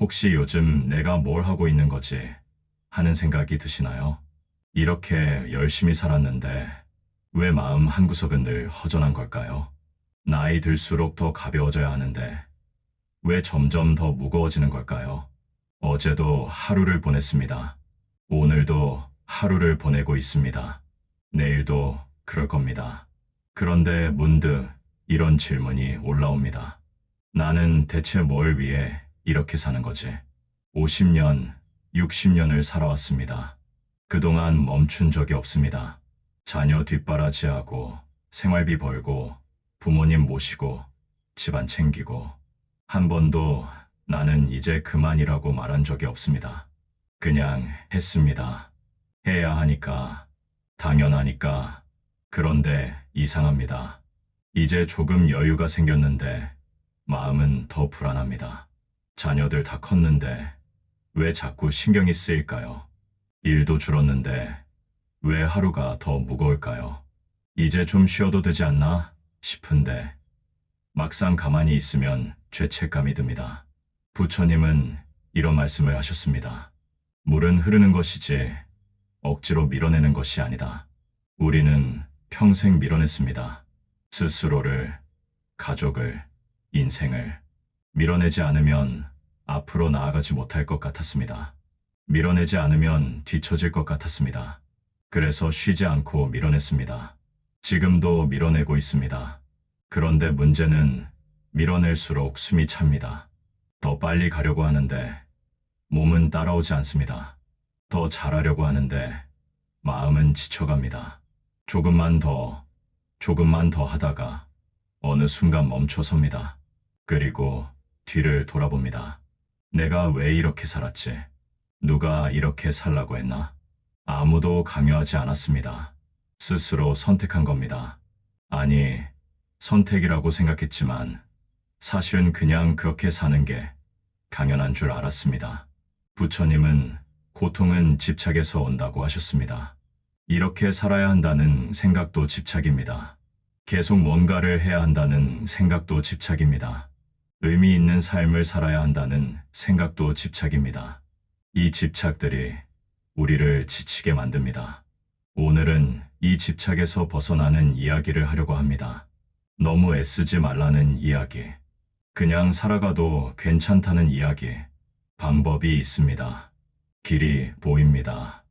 혹시 요즘 내가 뭘 하고 있는 거지 하는 생각이 드시나요? 이렇게 열심히 살았는데 왜 마음 한구석은 늘 허전한 걸까요? 나이 들수록 더 가벼워져야 하는데 왜 점점 더 무거워지는 걸까요? 어제도 하루를 보냈습니다. 오늘도 하루를 보내고 있습니다. 내일도 그럴 겁니다. 그런데 문득 이런 질문이 올라옵니다. 나는 대체 뭘 위해 이렇게 사는 거지? 50년, 60년을 살아왔습니다. 그동안 멈춘 적이 없습니다. 자녀 뒷바라지하고 생활비 벌고 부모님 모시고 집안 챙기고 한 번도 나는 이제 그만이라고 말한 적이 없습니다. 그냥 했습니다. 해야 하니까, 당연하니까. 그런데 이상합니다. 이제 조금 여유가 생겼는데 마음은 더 불안합니다. 자녀들 다 컸는데 왜 자꾸 신경이 쓰일까요? 일도 줄었는데 왜 하루가 더 무거울까요? 이제 좀 쉬어도 되지 않나 싶은데 막상 가만히 있으면 죄책감이 듭니다. 부처님은 이런 말씀을 하셨습니다. 물은 흐르는 것이지 억지로 밀어내는 것이 아니다. 우리는 평생 밀어냈습니다. 스스로를, 가족을, 인생을 밀어내지 않으면 앞으로 나아가지 못할 것 같았습니다. 밀어내지 않으면 뒤처질 것 같았습니다. 그래서 쉬지 않고 밀어냈습니다. 지금도 밀어내고 있습니다. 그런데 문제는 밀어낼수록 숨이 찹니다. 더 빨리 가려고 하는데 몸은 따라오지 않습니다. 더 잘하려고 하는데 마음은 지쳐갑니다. 조금만 더 하다가 어느 순간 멈춰섭니다. 그리고 뒤를 돌아봅니다. 내가 왜 이렇게 살았지? 누가 이렇게 살라고 했나? 아무도 강요하지 않았습니다. 스스로 선택한 겁니다. 아니, 선택이라고 생각했지만 사실은 그냥 그렇게 사는 게 당연한 줄 알았습니다. 부처님은 고통은 집착에서 온다고 하셨습니다. 이렇게 살아야 한다는 생각도 집착입니다. 계속 뭔가를 해야 한다는 생각도 집착입니다. 의미 있는 삶을 살아야 한다는 생각도 집착입니다. 이 집착들이 우리를 지치게 만듭니다. 오늘은 이 집착에서 벗어나는 이야기를 하려고 합니다. 너무 애쓰지 말라는 이야기. 그냥 살아가도 괜찮다는 이야기. 방법이 있습니다. 길이 보입니다.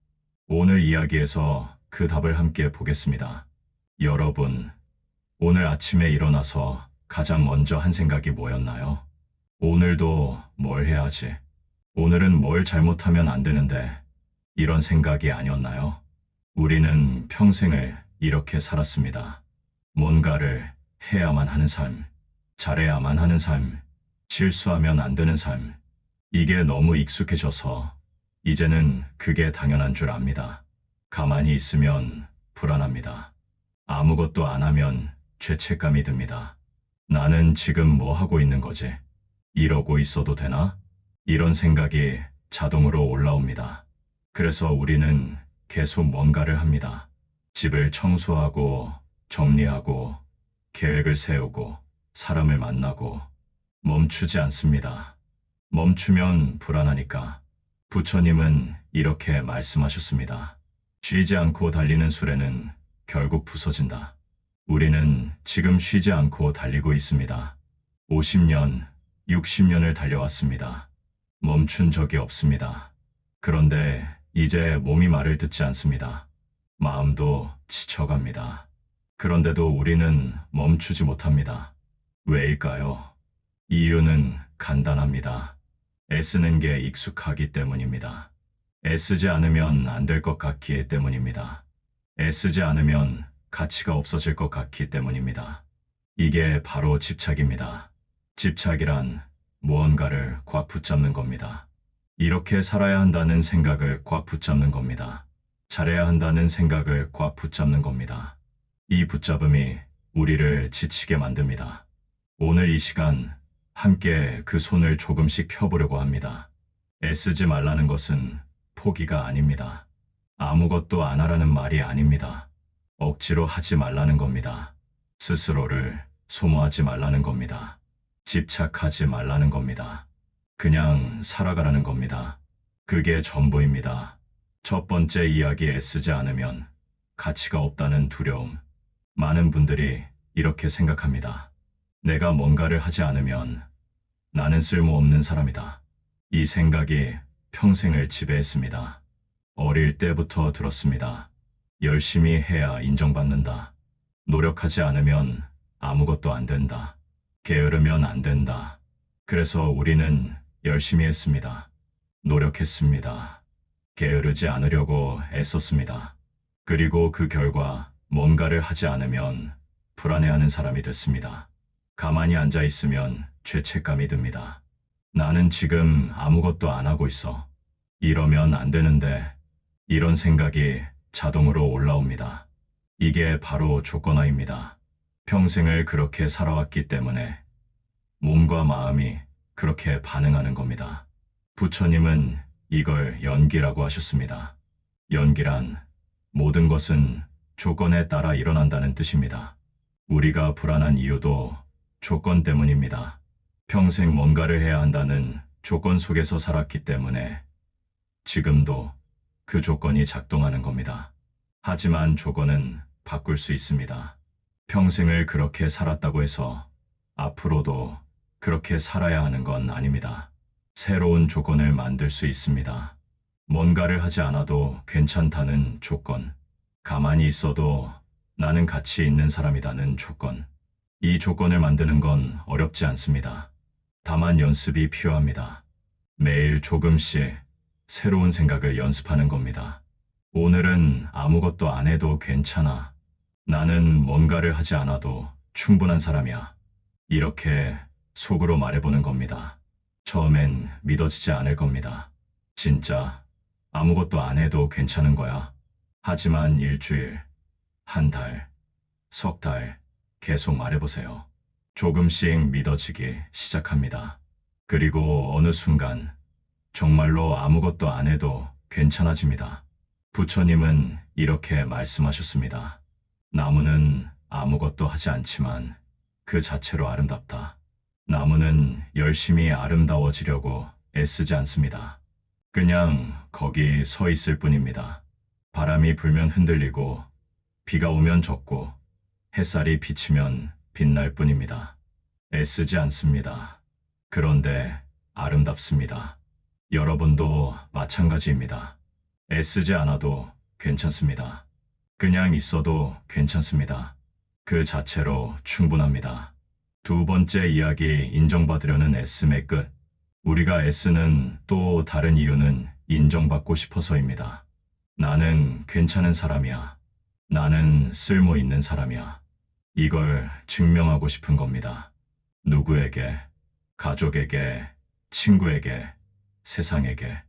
오늘 이야기에서 그 답을 함께 보겠습니다. 여러분, 오늘 아침에 일어나서 가장 먼저 한 생각이 뭐였나요? 오늘도 뭘 해야지? 오늘은 뭘 잘못하면 안 되는데 이런 생각이 아니었나요? 우리는 평생을 이렇게 살았습니다. 뭔가를 해야만 하는 삶, 잘해야만 하는 삶, 실수하면 안 되는 삶. 이게 너무 익숙해져서 이제는 그게 당연한 줄 압니다. 가만히 있으면 불안합니다. 아무것도 안 하면 죄책감이 듭니다. 나는 지금 뭐 하고 있는 거지? 이러고 있어도 되나? 이런 생각이 자동으로 올라옵니다. 그래서 우리는 계속 뭔가를 합니다. 집을 청소하고 정리하고 계획을 세우고 사람을 만나고 멈추지 않습니다. 멈추면 불안하니까. 부처님은 이렇게 말씀하셨습니다. 쉬지 않고 달리는 수레는 결국 부서진다. 우리는 지금 쉬지 않고 달리고 있습니다. 50년, 60년을 달려왔습니다. 멈춘 적이 없습니다. 그런데 이제 몸이 말을 듣지 않습니다. 마음도 지쳐갑니다. 그런데도 우리는 멈추지 못합니다. 왜일까요? 이유는 간단합니다. 애쓰는 게 익숙하기 때문입니다. 애쓰지 않으면 안 될 것 같기 때문입니다. 애쓰지 않으면 가치가 없어질 것 같기 때문입니다. 이게 바로 집착입니다. 집착이란 무언가를 꽉 붙잡는 겁니다. 이렇게 살아야 한다는 생각을 꽉 붙잡는 겁니다. 잘해야 한다는 생각을 꽉 붙잡는 겁니다. 이 붙잡음이 우리를 지치게 만듭니다. 오늘 이 시간 함께 그 손을 조금씩 펴보려고 합니다. 애쓰지 말라는 것은 포기가 아닙니다. 아무것도 안 하라는 말이 아닙니다. 억지로 하지 말라는 겁니다. 스스로를 소모하지 말라는 겁니다. 집착하지 말라는 겁니다. 그냥 살아가라는 겁니다. 그게 전부입니다. 첫 번째 이야기 애쓰지 않으면 가치가 없다는 두려움. 많은 분들이 이렇게 생각합니다. 내가 뭔가를 하지 않으면 나는 쓸모없는 사람이다. 이 생각이 평생을 지배했습니다. 어릴 때부터 들었습니다. 열심히 해야 인정받는다. 노력하지 않으면 아무것도 안 된다. 게으르면 안 된다. 그래서 우리는 열심히 했습니다. 노력했습니다. 게으르지 않으려고 애썼습니다. 그리고 그 결과 뭔가를 하지 않으면 불안해하는 사람이 됐습니다. 가만히 앉아 있으면 죄책감이 듭니다. 나는 지금 아무것도 안 하고 있어. 이러면 안 되는데, 이런 생각이 자동으로 올라옵니다. 이게 바로 조건화입니다. 평생을 그렇게 살아왔기 때문에 몸과 마음이 그렇게 반응하는 겁니다. 부처님은 이걸 연기라고 하셨습니다. 연기란 모든 것은 조건에 따라 일어난다는 뜻입니다. 우리가 불안한 이유도 조건 때문입니다. 평생 뭔가를 해야 한다는 조건 속에서 살았기 때문에 지금도 그 조건이 작동하는 겁니다. 하지만 조건은 바꿀 수 있습니다. 평생을 그렇게 살았다고 해서 앞으로도 그렇게 살아야 하는 건 아닙니다. 새로운 조건을 만들 수 있습니다. 뭔가를 하지 않아도 괜찮다는 조건. 가만히 있어도 나는 가치 있는 사람이라는 조건. 이 조건을 만드는 건 어렵지 않습니다. 다만 연습이 필요합니다. 매일 조금씩 새로운 생각을 연습하는 겁니다. 오늘은 아무것도 안 해도 괜찮아. 나는 뭔가를 하지 않아도 충분한 사람이야. 이렇게 속으로 말해보는 겁니다. 처음엔 믿어지지 않을 겁니다. 진짜 아무것도 안 해도 괜찮은 거야. 하지만 일주일, 한 달, 석 달 계속 말해보세요. 조금씩 믿어지기 시작합니다. 그리고 어느 순간 정말로 아무것도 안 해도 괜찮아집니다. 부처님은 이렇게 말씀하셨습니다. 나무는 아무것도 하지 않지만 그 자체로 아름답다. 나무는 열심히 아름다워지려고 애쓰지 않습니다. 그냥 거기 서 있을 뿐입니다. 바람이 불면 흔들리고 비가 오면 젖고 햇살이 비치면 빛날 뿐입니다. 애쓰지 않습니다. 그런데 아름답습니다. 여러분도 마찬가지입니다. 애쓰지 않아도 괜찮습니다. 그냥 있어도 괜찮습니다. 그 자체로 충분합니다. 두 번째 이야기, 인정받으려는 애씀의 끝. 우리가 애쓰는 또 다른 이유는 인정받고 싶어서입니다. 나는 괜찮은 사람이야. 나는 쓸모 있는 사람이야. 이걸 증명하고 싶은 겁니다. 누구에게, 가족에게, 친구에게, 세상에게.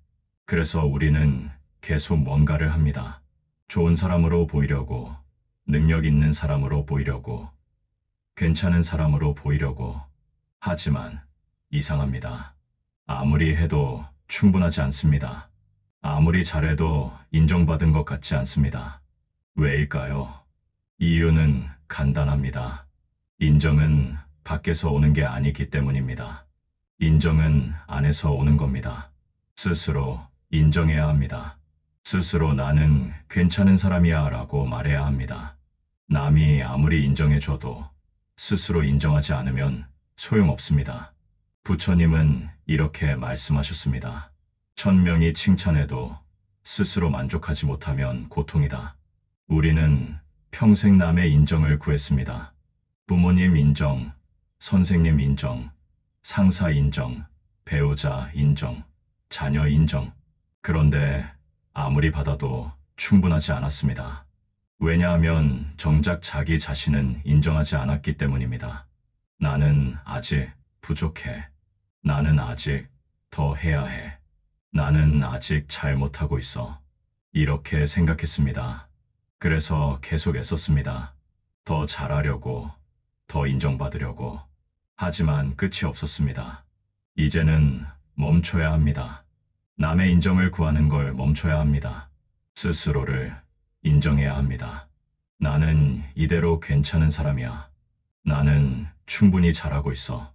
그래서 우리는 계속 뭔가를 합니다. 좋은 사람으로 보이려고, 능력 있는 사람으로 보이려고, 괜찮은 사람으로 보이려고. 하지만 이상합니다. 아무리 해도 충분하지 않습니다. 아무리 잘해도 인정받은 것 같지 않습니다. 왜일까요? 이유는 간단합니다. 인정은 밖에서 오는 게 아니기 때문입니다. 인정은 안에서 오는 겁니다. 스스로 인정해야 합니다. 스스로 나는 괜찮은 사람이야 라고 말해야 합니다. 남이 아무리 인정해줘도 스스로 인정하지 않으면 소용없습니다. 부처님은 이렇게 말씀하셨습니다. 1000명이 칭찬해도 스스로 만족하지 못하면 고통이다. 우리는 평생 남의 인정을 구했습니다. 부모님 인정, 선생님 인정, 상사 인정, 배우자 인정, 자녀 인정. 그런데 아무리 받아도 충분하지 않았습니다. 왜냐하면 정작 자기 자신은 인정하지 않았기 때문입니다. 나는 아직 부족해. 나는 아직 더 해야 해. 나는 아직 잘 못하고 있어. 이렇게 생각했습니다. 그래서 계속 애썼습니다. 더 잘하려고, 더 인정받으려고. 하지만 끝이 없었습니다. 이제는 멈춰야 합니다. 남의 인정을 구하는 걸 멈춰야 합니다. 스스로를 인정해야 합니다. 나는 이대로 괜찮은 사람이야. 나는 충분히 잘하고 있어.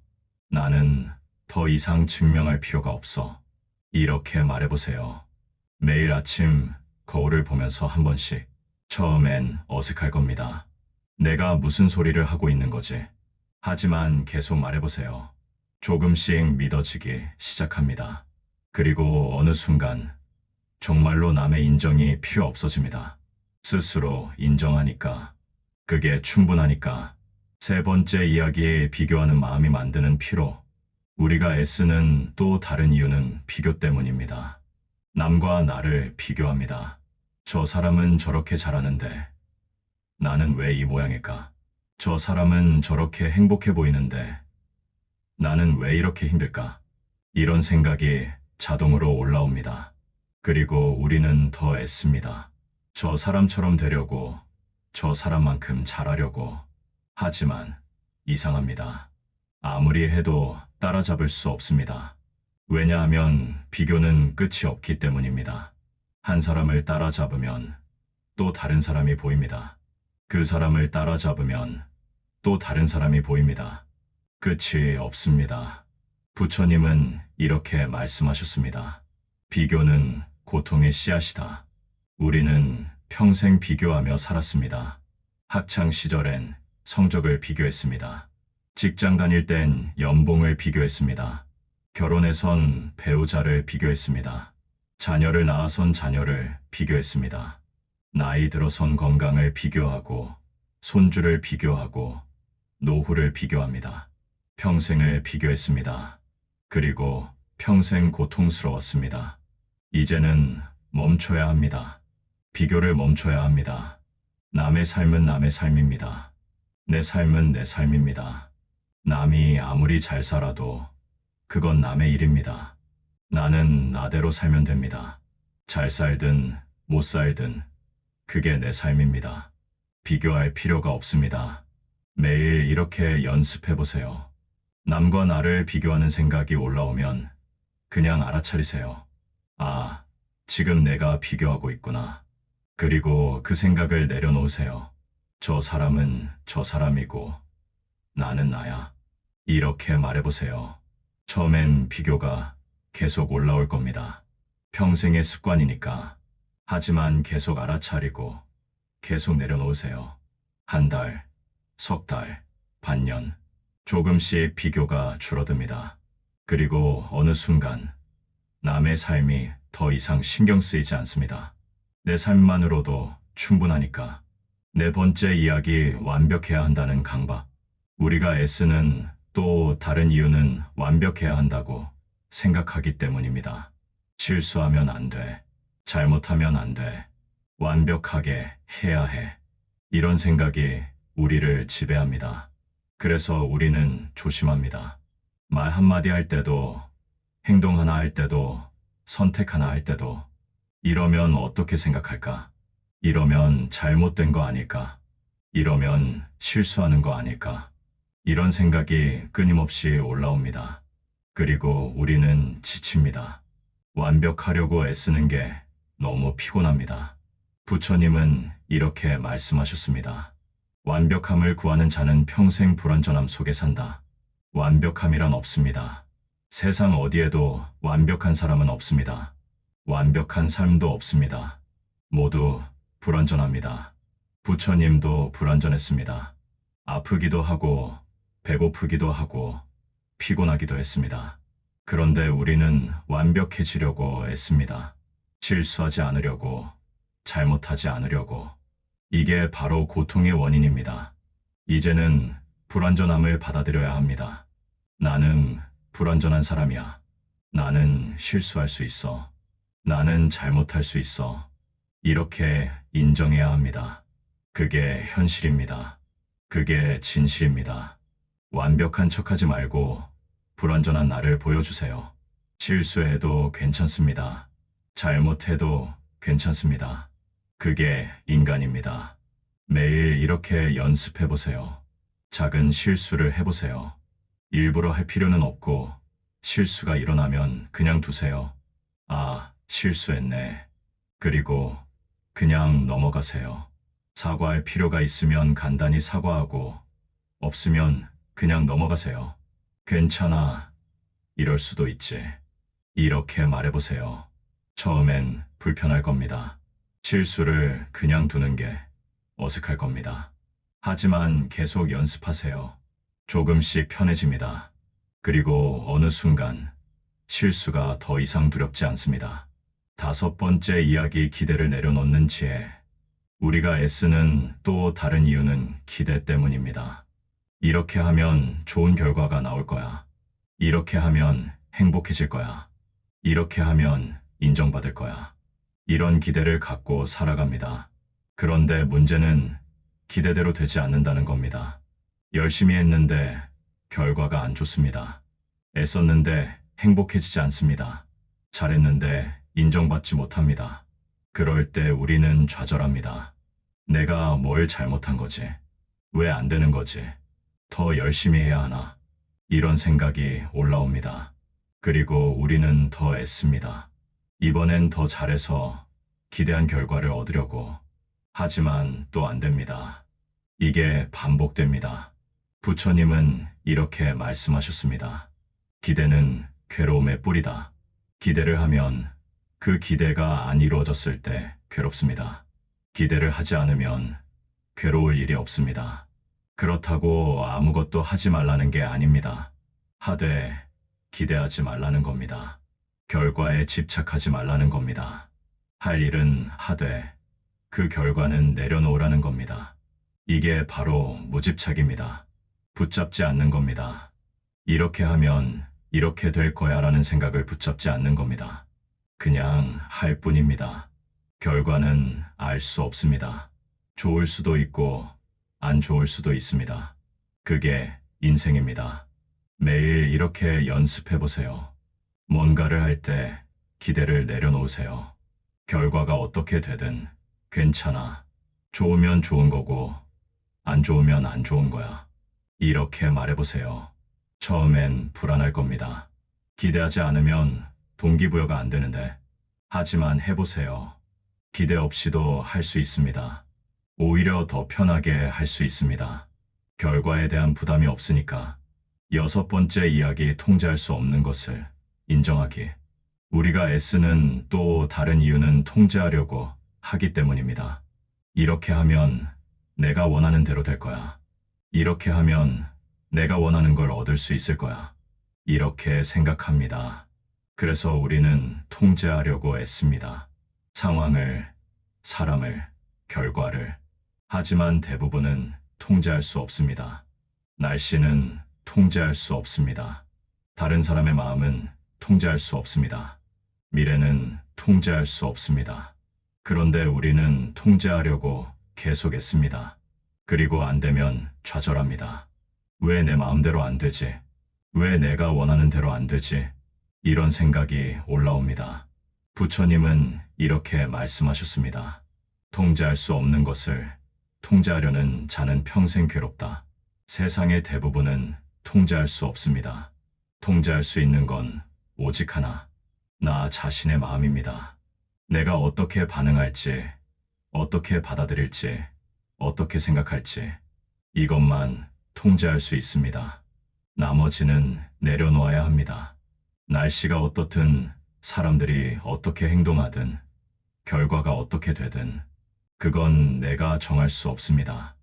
나는 더 이상 증명할 필요가 없어. 이렇게 말해보세요. 매일 아침 거울을 보면서 한 번씩. 처음엔 어색할 겁니다. 내가 무슨 소리를 하고 있는 거지? 하지만 계속 말해보세요. 조금씩 믿어지기 시작합니다. 그리고 어느 순간 정말로 남의 인정이 필요 없어집니다. 스스로 인정하니까, 그게 충분하니까. 세 번째 이야기에 비교하는 마음이 만드는 피로. 우리가 애쓰는 또 다른 이유는 비교 때문입니다. 남과 나를 비교합니다. 저 사람은 저렇게 잘하는데 나는 왜 이 모양일까? 저 사람은 저렇게 행복해 보이는데 나는 왜 이렇게 힘들까? 이런 생각이 자동으로 올라옵니다. 그리고 우리는 더 애씁니다. 저 사람처럼 되려고, 저 사람만큼 잘하려고. 하지만 이상합니다. 아무리 해도 따라잡을 수 없습니다. 왜냐하면 비교는 끝이 없기 때문입니다. 한 사람을 따라잡으면 또 다른 사람이 보입니다. 그 사람을 따라잡으면 또 다른 사람이 보입니다. 끝이 없습니다. 부처님은 이렇게 말씀하셨습니다. 비교는 고통의 씨앗이다. 우리는 평생 비교하며 살았습니다. 학창 시절엔 성적을 비교했습니다. 직장 다닐 땐 연봉을 비교했습니다. 결혼해선 배우자를 비교했습니다. 자녀를 낳아선 자녀를 비교했습니다. 나이 들어선 건강을 비교하고, 손주를 비교하고, 노후를 비교합니다. 평생을 비교했습니다. 그리고 평생 고통스러웠습니다. 이제는 멈춰야 합니다. 비교를 멈춰야 합니다. 남의 삶은 남의 삶입니다. 내 삶은 내 삶입니다. 남이 아무리 잘 살아도 그건 남의 일입니다. 나는 나대로 살면 됩니다. 잘 살든 못 살든 그게 내 삶입니다. 비교할 필요가 없습니다. 매일 이렇게 연습해 보세요. 남과 나를 비교하는 생각이 올라오면 그냥 알아차리세요. 아, 지금 내가 비교하고 있구나. 그리고 그 생각을 내려놓으세요. 저 사람은 저 사람이고 나는 나야. 이렇게 말해보세요. 처음엔 비교가 계속 올라올 겁니다. 평생의 습관이니까. 하지만 계속 알아차리고 계속 내려놓으세요. 한 달, 석 달, 반년. 조금씩 비교가 줄어듭니다. 그리고 어느 순간 남의 삶이 더 이상 신경 쓰이지 않습니다. 내 삶만으로도 충분하니까. 네 번째 이야기, 완벽해야 한다는 강박. 우리가 애쓰는 또 다른 이유는 완벽해야 한다고 생각하기 때문입니다. 실수하면 안 돼. 잘못하면 안 돼. 완벽하게 해야 해. 이런 생각이 우리를 지배합니다. 그래서 우리는 조심합니다. 말 한마디 할 때도, 행동 하나 할 때도, 선택 하나 할 때도 이러면 어떻게 생각할까? 이러면 잘못된 거 아닐까? 이러면 실수하는 거 아닐까? 이런 생각이 끊임없이 올라옵니다. 그리고 우리는 지칩니다. 완벽하려고 애쓰는 게 너무 피곤합니다. 부처님은 이렇게 말씀하셨습니다. 완벽함을 구하는 자는 평생 불완전함 속에 산다. 완벽함이란 없습니다. 세상 어디에도 완벽한 사람은 없습니다. 완벽한 삶도 없습니다. 모두 불완전합니다. 부처님도 불완전했습니다. 아프기도 하고, 배고프기도 하고, 피곤하기도 했습니다. 그런데 우리는 완벽해지려고 애씁니다. 실수하지 않으려고, 잘못하지 않으려고. 이게 바로 고통의 원인입니다. 이제는 불완전함을 받아들여야 합니다. 나는 불완전한 사람이야. 나는 실수할 수 있어. 나는 잘못할 수 있어. 이렇게 인정해야 합니다. 그게 현실입니다. 그게 진실입니다. 완벽한 척하지 말고 불완전한 나를 보여주세요. 실수해도 괜찮습니다. 잘못해도 괜찮습니다. 그게 인간입니다. 매일 이렇게 연습해 보세요. 작은 실수를 해보세요. 일부러 할 필요는 없고 실수가 일어나면 그냥 두세요. 아, 실수했네. 그리고 그냥 넘어가세요. 사과할 필요가 있으면 간단히 사과하고 없으면 그냥 넘어가세요. 괜찮아. 이럴 수도 있지. 이렇게 말해보세요. 처음엔 불편할 겁니다. 실수를 그냥 두는 게 어색할 겁니다. 하지만 계속 연습하세요. 조금씩 편해집니다. 그리고 어느 순간 실수가 더 이상 두렵지 않습니다. 다섯 번째 이야기, 기대를 내려놓는 지혜. 우리가 애쓰는 또 다른 이유는 기대 때문입니다. 이렇게 하면 좋은 결과가 나올 거야. 이렇게 하면 행복해질 거야. 이렇게 하면 인정받을 거야. 이런 기대를 갖고 살아갑니다. 그런데 문제는 기대대로 되지 않는다는 겁니다. 열심히 했는데 결과가 안 좋습니다. 애썼는데 행복해지지 않습니다. 잘했는데 인정받지 못합니다. 그럴 때 우리는 좌절합니다. 내가 뭘 잘못한 거지? 왜 안 되는 거지? 더 열심히 해야 하나? 이런 생각이 올라옵니다. 그리고 우리는 더 애씁니다. 이번엔 더 잘해서 기대한 결과를 얻으려고. 하지만 또 안 됩니다. 이게 반복됩니다. 부처님은 이렇게 말씀하셨습니다. 기대는 괴로움의 뿌리다. 기대를 하면 그 기대가 안 이루어졌을 때 괴롭습니다. 기대를 하지 않으면 괴로울 일이 없습니다. 그렇다고 아무것도 하지 말라는 게 아닙니다. 하되 기대하지 말라는 겁니다. 결과에 집착하지 말라는 겁니다. 할 일은 하되 그 결과는 내려놓으라는 겁니다. 이게 바로 무집착입니다. 붙잡지 않는 겁니다. 이렇게 하면 이렇게 될 거야 라는 생각을 붙잡지 않는 겁니다. 그냥 할 뿐입니다. 결과는 알 수 없습니다. 좋을 수도 있고 안 좋을 수도 있습니다. 그게 인생입니다. 매일 이렇게 연습해 보세요. 뭔가를 할 때 기대를 내려놓으세요. 결과가 어떻게 되든 괜찮아. 좋으면 좋은 거고 안 좋으면 안 좋은 거야. 이렇게 말해보세요. 처음엔 불안할 겁니다. 기대하지 않으면 동기부여가 안 되는데. 하지만 해보세요. 기대 없이도 할 수 있습니다. 오히려 더 편하게 할 수 있습니다. 결과에 대한 부담이 없으니까. 여섯 번째 이야기, 통제할 수 없는 것을 인정하기. 우리가 애쓰는 또 다른 이유는 통제하려고 하기 때문입니다. 이렇게 하면 내가 원하는 대로 될 거야. 이렇게 하면 내가 원하는 걸 얻을 수 있을 거야. 이렇게 생각합니다. 그래서 우리는 통제하려고 애씁니다. 상황을, 사람을, 결과를. 하지만 대부분은 통제할 수 없습니다. 날씨는 통제할 수 없습니다. 다른 사람의 마음은 통제할 수 없습니다. 미래는 통제할 수 없습니다. 그런데 우리는 통제하려고 계속 애씁니다. 그리고 안 되면 좌절합니다. 왜 내 마음대로 안 되지? 왜 내가 원하는 대로 안 되지? 이런 생각이 올라옵니다. 부처님은 이렇게 말씀하셨습니다. 통제할 수 없는 것을 통제하려는 자는 평생 괴롭다. 세상의 대부분은 통제할 수 없습니다. 통제할 수 있는 건 오직 하나, 나 자신의 마음입니다. 내가 어떻게 반응할지, 어떻게 받아들일지, 어떻게 생각할지, 이것만 통제할 수 있습니다. 나머지는 내려놓아야 합니다. 날씨가 어떻든, 사람들이 어떻게 행동하든, 결과가 어떻게 되든, 그건 내가 정할 수 없습니다.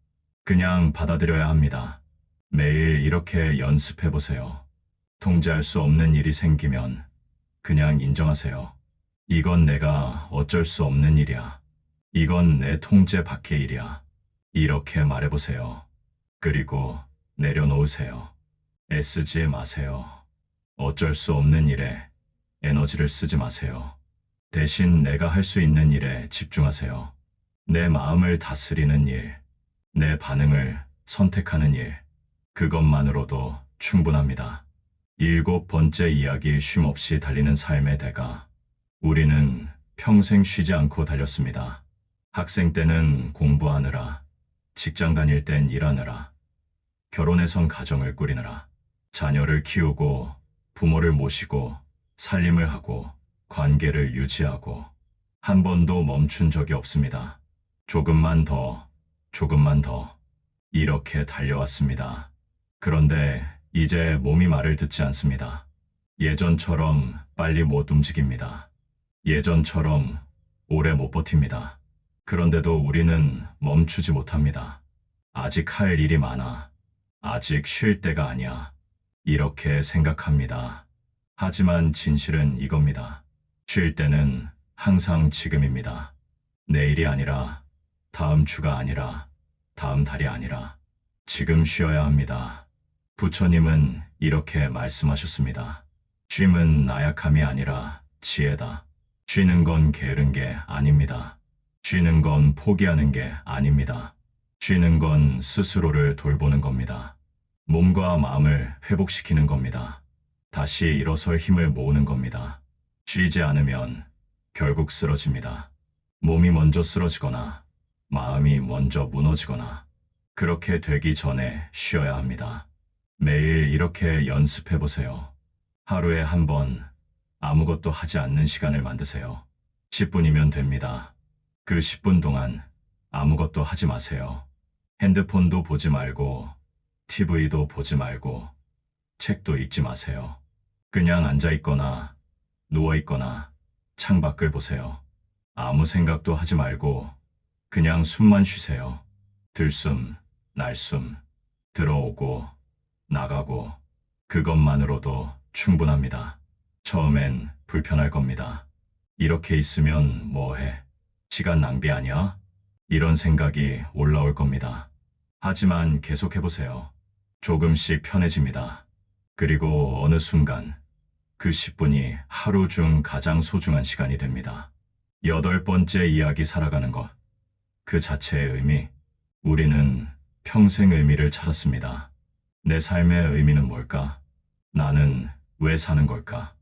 그냥 받아들여야 합니다. 매일 이렇게 연습해 보세요. 통제할 수 없는 일이 생기면 그냥 인정하세요. 이건 내가 어쩔 수 없는 일이야. 이건 내 통제 밖의 일이야. 이렇게 말해보세요. 그리고 내려놓으세요. 애쓰지 마세요. 어쩔 수 없는 일에 에너지를 쓰지 마세요. 대신 내가 할 수 있는 일에 집중하세요. 내 마음을 다스리는 일, 내 반응을 선택하는 일, 그것만으로도 충분합니다. 일곱 번째 이야기, 쉼없이 달리는 삶의 대가. 우리는 평생 쉬지 않고 달렸습니다. 학생 때는 공부하느라, 직장 다닐 땐 일하느라, 결혼해선 가정을 꾸리느라, 자녀를 키우고, 부모를 모시고, 살림을 하고, 관계를 유지하고, 한 번도 멈춘 적이 없습니다. 조금만 더, 조금만 더, 이렇게 달려왔습니다. 그런데 이제 몸이 말을 듣지 않습니다. 예전처럼 빨리 못 움직입니다. 예전처럼 오래 못 버팁니다. 그런데도 우리는 멈추지 못합니다. 아직 할 일이 많아. 아직 쉴 때가 아니야. 이렇게 생각합니다. 하지만 진실은 이겁니다. 쉴 때는 항상 지금입니다. 내일이 아니라, 다음 주가 아니라, 다음 달이 아니라, 지금 쉬어야 합니다. 부처님은 이렇게 말씀하셨습니다. 쉼은 나약함이 아니라 지혜다. 쉬는 건 게으른 게 아닙니다. 쉬는 건 포기하는 게 아닙니다. 쉬는 건 스스로를 돌보는 겁니다. 몸과 마음을 회복시키는 겁니다. 다시 일어설 힘을 모으는 겁니다. 쉬지 않으면 결국 쓰러집니다. 몸이 먼저 쓰러지거나 마음이 먼저 무너지거나 그렇게 되기 전에 쉬어야 합니다. 매일 이렇게 연습해 보세요. 하루에 한 번 아무것도 하지 않는 시간을 만드세요. 10분이면 됩니다. 그 10분 동안 아무것도 하지 마세요. 핸드폰도 보지 말고, TV도 보지 말고, 책도 읽지 마세요. 그냥 앉아있거나, 누워있거나, 창밖을 보세요. 아무 생각도 하지 말고, 그냥 숨만 쉬세요. 들숨, 날숨, 들어오고, 나가고, 그것만으로도 충분합니다. 처음엔 불편할 겁니다. 이렇게 있으면 뭐해? 시간 낭비 아니야? 이런 생각이 올라올 겁니다. 하지만 계속해보세요. 조금씩 편해집니다. 그리고 어느 순간 그 10분이 하루 중 가장 소중한 시간이 됩니다. 8번째 이야기 살아가는 것. 그 자체의 의미. 우리는 평생 의미를 찾았습니다. 내 삶의 의미는 뭘까? 나는 왜 사는 걸까?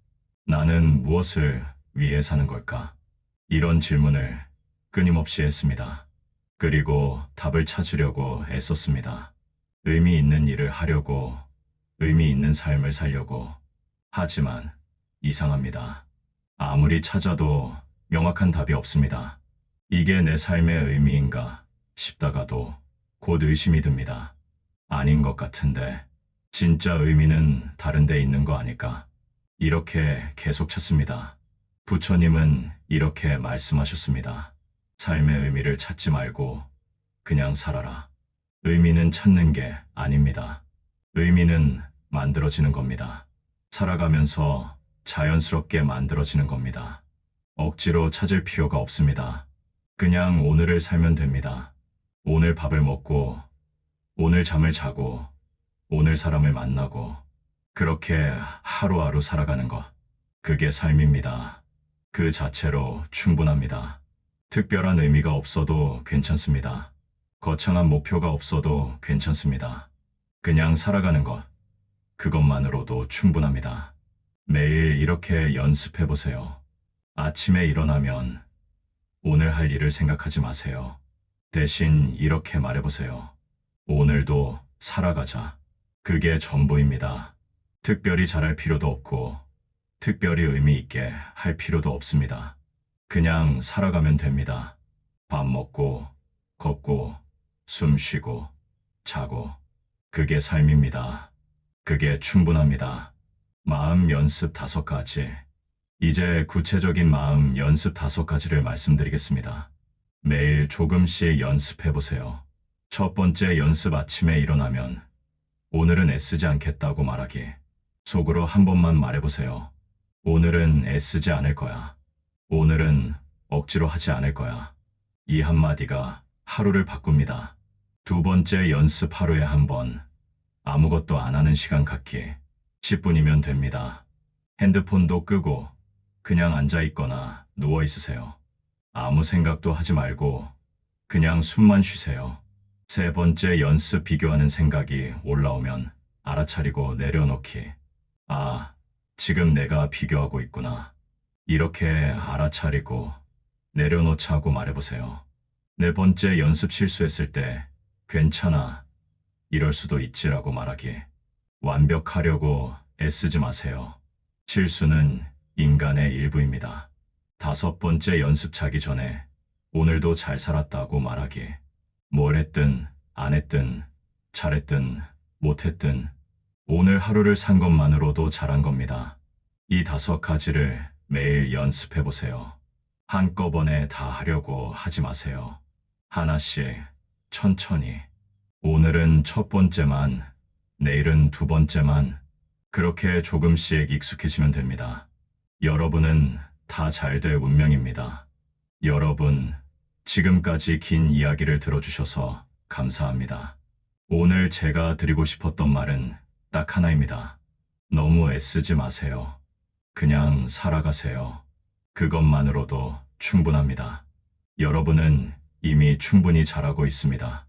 나는 무엇을 위해 사는 걸까? 이런 질문을 끊임없이 했습니다. 그리고 답을 찾으려고 애썼습니다. 의미 있는 일을 하려고, 의미 있는 삶을 살려고. 하지만 이상합니다. 아무리 찾아도 명확한 답이 없습니다. 이게 내 삶의 의미인가 싶다가도 곧 의심이 듭니다. 아닌 것 같은데 진짜 의미는 다른 데 있는 거 아닐까? 이렇게 계속 찾습니다. 부처님은 이렇게 말씀하셨습니다. 삶의 의미를 찾지 말고 그냥 살아라. 의미는 찾는 게 아닙니다. 의미는 만들어지는 겁니다. 살아가면서 자연스럽게 만들어지는 겁니다. 억지로 찾을 필요가 없습니다. 그냥 오늘을 살면 됩니다. 오늘 밥을 먹고, 오늘 잠을 자고, 오늘 사람을 만나고, 그렇게 하루하루 살아가는 것. 그게 삶입니다. 그 자체로 충분합니다. 특별한 의미가 없어도 괜찮습니다. 거창한 목표가 없어도 괜찮습니다. 그냥 살아가는 것. 그것만으로도 충분합니다. 매일 이렇게 연습해 보세요. 아침에 일어나면 오늘 할 일을 생각하지 마세요. 대신 이렇게 말해보세요. 오늘도 살아가자. 그게 전부입니다. 특별히 잘할 필요도 없고, 특별히 의미 있게 할 필요도 없습니다. 그냥 살아가면 됩니다. 밥 먹고, 걷고, 숨 쉬고, 자고. 그게 삶입니다. 그게 충분합니다. 마음 연습 5가지. 이제 구체적인 마음 연습 5가지를 말씀드리겠습니다. 매일 조금씩 연습해 보세요. 첫 번째 연습. 아침에 일어나면 오늘은 애쓰지 않겠다고 말하기. 속으로 한 번만 말해보세요. 오늘은 애쓰지 않을 거야. 오늘은 억지로 하지 않을 거야. 이 한마디가 하루를 바꿉니다. 두 번째 연습. 하루에 한 번 아무것도 안 하는 시간 갖기. 10분이면 됩니다. 핸드폰도 끄고 그냥 앉아 있거나 누워 있으세요. 아무 생각도 하지 말고 그냥 숨만 쉬세요. 세 번째 연습. 비교하는 생각이 올라오면 알아차리고 내려놓기. 아, 지금 내가 비교하고 있구나. 이렇게 알아차리고 내려놓자고 말해보세요. 네 번째 연습. 실수했을 때 괜찮아. 이럴 수도 있지라고 말하기. 완벽하려고 애쓰지 마세요. 실수는 인간의 일부입니다. 다섯 번째 연습. 자기 전에 오늘도 잘 살았다고 말하기. 뭘 했든 안 했든 잘했든 못했든 오늘 하루를 산 것만으로도 잘한 겁니다. 이 5가지를 매일 연습해 보세요. 한꺼번에 다 하려고 하지 마세요. 하나씩, 천천히. 오늘은 첫 번째만, 내일은 두 번째만, 그렇게 조금씩 익숙해지면 됩니다. 여러분은 다 잘 될 운명입니다. 여러분, 지금까지 긴 이야기를 들어주셔서 감사합니다. 오늘 제가 드리고 싶었던 말은 딱 하나입니다. 너무 애쓰지 마세요. 그냥 살아가세요. 그것만으로도 충분합니다. 여러분은 이미 충분히 잘하고 있습니다.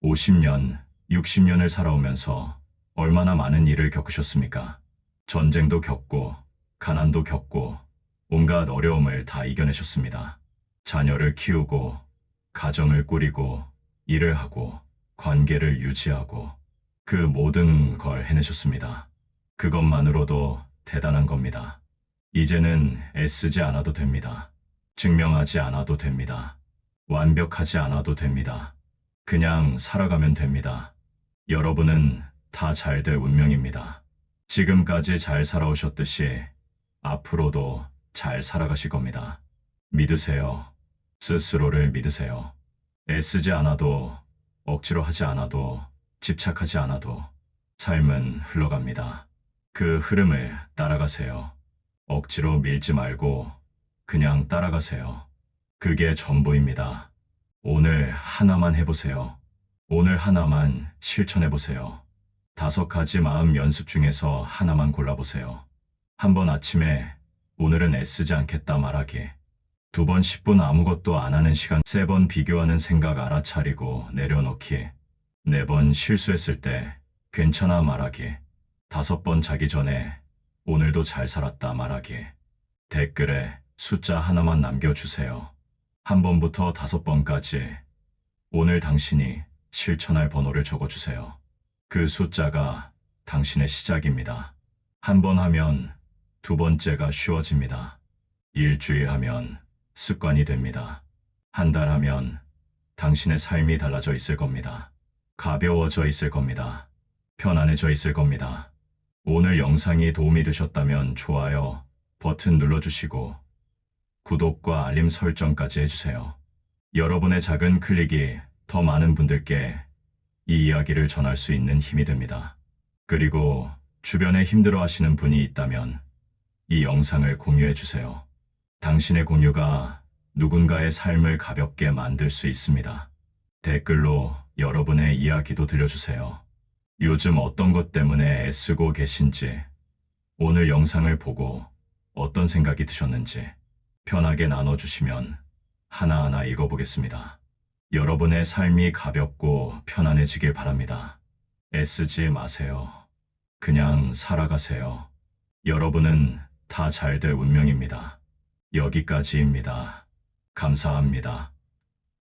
50년, 60년을 살아오면서 얼마나 많은 일을 겪으셨습니까? 전쟁도 겪고, 가난도 겪고, 온갖 어려움을 다 이겨내셨습니다. 자녀를 키우고, 가정을 꾸리고, 일을 하고, 관계를 유지하고, 그 모든 걸 해내셨습니다. 그것만으로도 대단한 겁니다. 이제는 애쓰지 않아도 됩니다. 증명하지 않아도 됩니다. 완벽하지 않아도 됩니다. 그냥 살아가면 됩니다. 여러분은 다 잘 될 운명입니다. 지금까지 잘 살아오셨듯이 앞으로도 잘 살아가실 겁니다. 믿으세요. 스스로를 믿으세요. 애쓰지 않아도, 억지로 하지 않아도, 집착하지 않아도 삶은 흘러갑니다. 그 흐름을 따라가세요. 억지로 밀지 말고 그냥 따라가세요. 그게 전부입니다. 오늘 하나만 해보세요. 오늘 하나만 실천해보세요. 5가지 마음 연습 중에서 하나만 골라보세요. 한 번 아침에 오늘은 애쓰지 않겠다 말하기. 2번 10분 아무것도 안 하는 시간. 3번 비교하는 생각 알아차리고 내려놓기. 4번 실수했을 때 괜찮아 말하기. 5번 자기 전에 오늘도 잘 살았다 말하기. 댓글에 숫자 하나만 남겨주세요. 1번부터 5번까지 오늘 당신이 실천할 번호를 적어주세요. 그 숫자가 당신의 시작입니다. 1번 하면 2번째가 쉬워집니다. 일주일 하면 습관이 됩니다. 1달 하면 당신의 삶이 달라져 있을 겁니다. 가벼워져 있을 겁니다. 편안해져 있을 겁니다. 오늘 영상이 도움이 되셨다면 좋아요 버튼 눌러주시고 구독과 알림 설정까지 해주세요. 여러분의 작은 클릭이 더 많은 분들께 이 이야기를 전할 수 있는 힘이 됩니다. 그리고 주변에 힘들어하시는 분이 있다면 이 영상을 공유해 주세요. 당신의 공유가 누군가의 삶을 가볍게 만들 수 있습니다. 댓글로 여러분의 이야기도 들려주세요. 요즘 어떤 것 때문에 애쓰고 계신지, 오늘 영상을 보고 어떤 생각이 드셨는지 편하게 나눠주시면 하나하나 읽어보겠습니다. 여러분의 삶이 가볍고 편안해지길 바랍니다. 애쓰지 마세요. 그냥 살아가세요. 여러분은 다 잘 될 운명입니다. 여기까지입니다. 감사합니다.